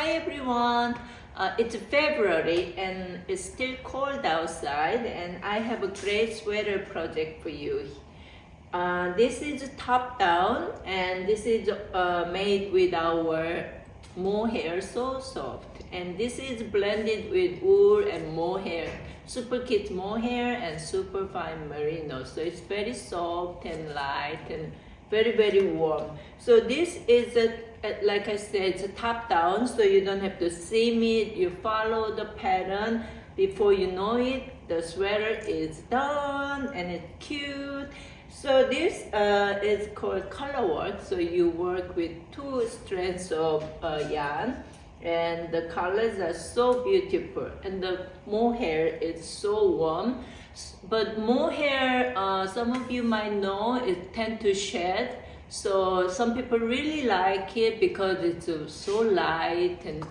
Hi everyone, it's February and it's still cold outside, and I have a great sweater project for you. This is top down, and this is made with our mohair, so soft, and this is blended with wool and mohair, super kit mohair and super fine merino, so it's very soft and light and very warm. So this is like I said, it's a top down, so you don't have to seam it. You follow the pattern. Before you know it, the sweater is done and it's cute. So this is called colorwork. So you work with 2 strands of yarn, and the colors are so beautiful, and the mohair is so warm. But mohair, some of you might know, it tend to shed. So some people really like it because it's so light and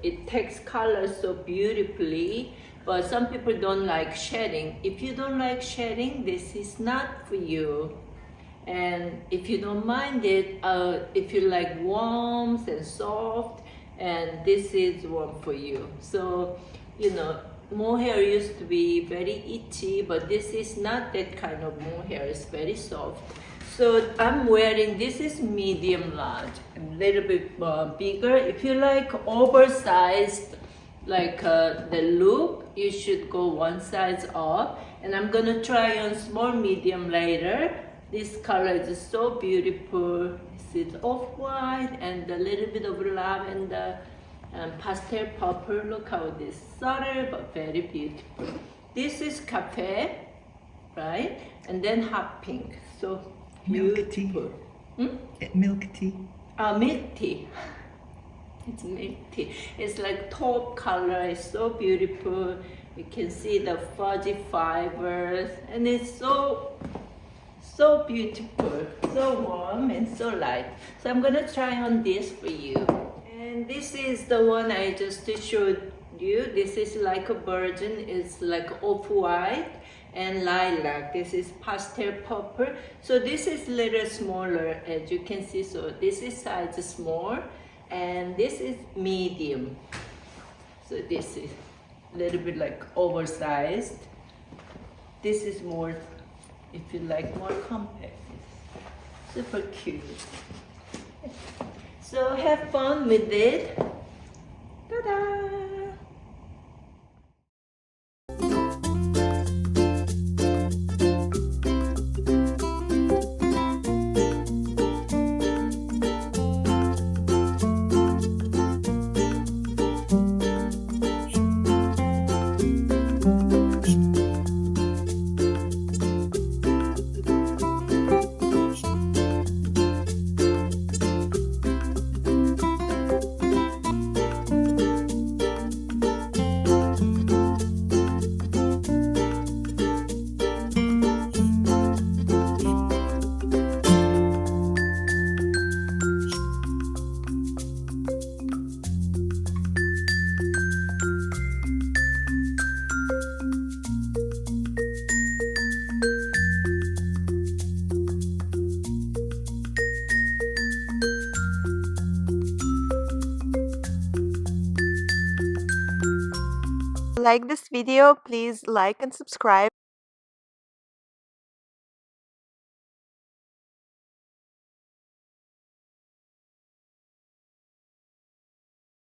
it takes color so beautifully. But some people don't like shedding. If you don't like shedding, this is not for you. And if you don't mind it, if you like warm and soft, and this is warm for you. So, you know, mohair used to be very itchy, but this is not that kind of mohair. It's very soft. So I'm wearing, this is medium large, a little bit bigger. If you like oversized, like the loop, you should go one size up. And I'm gonna try on small medium later. This color is so beautiful. This is off-white and a little bit of lavender and pastel purple. Look how this is subtle but very beautiful. This is cafe, right? And then hot pink. So milk tea. Milk tea. Milk tea. It's milk tea. It's like taupe color. It's so beautiful. You can see the fuzzy fibers, and it's so beautiful, so warm and so light. So I'm gonna try on this for you. And this is the one I just showed you. This is like a version. It's like off-white and lilac. This is pastel purple. So this is a little smaller, as you can see. So this is size small, and this is medium. So this is a little bit like oversized. This is more, if you like, more compact. It's super cute. So have fun with it. Ta-da! Like this video, please like and subscribe.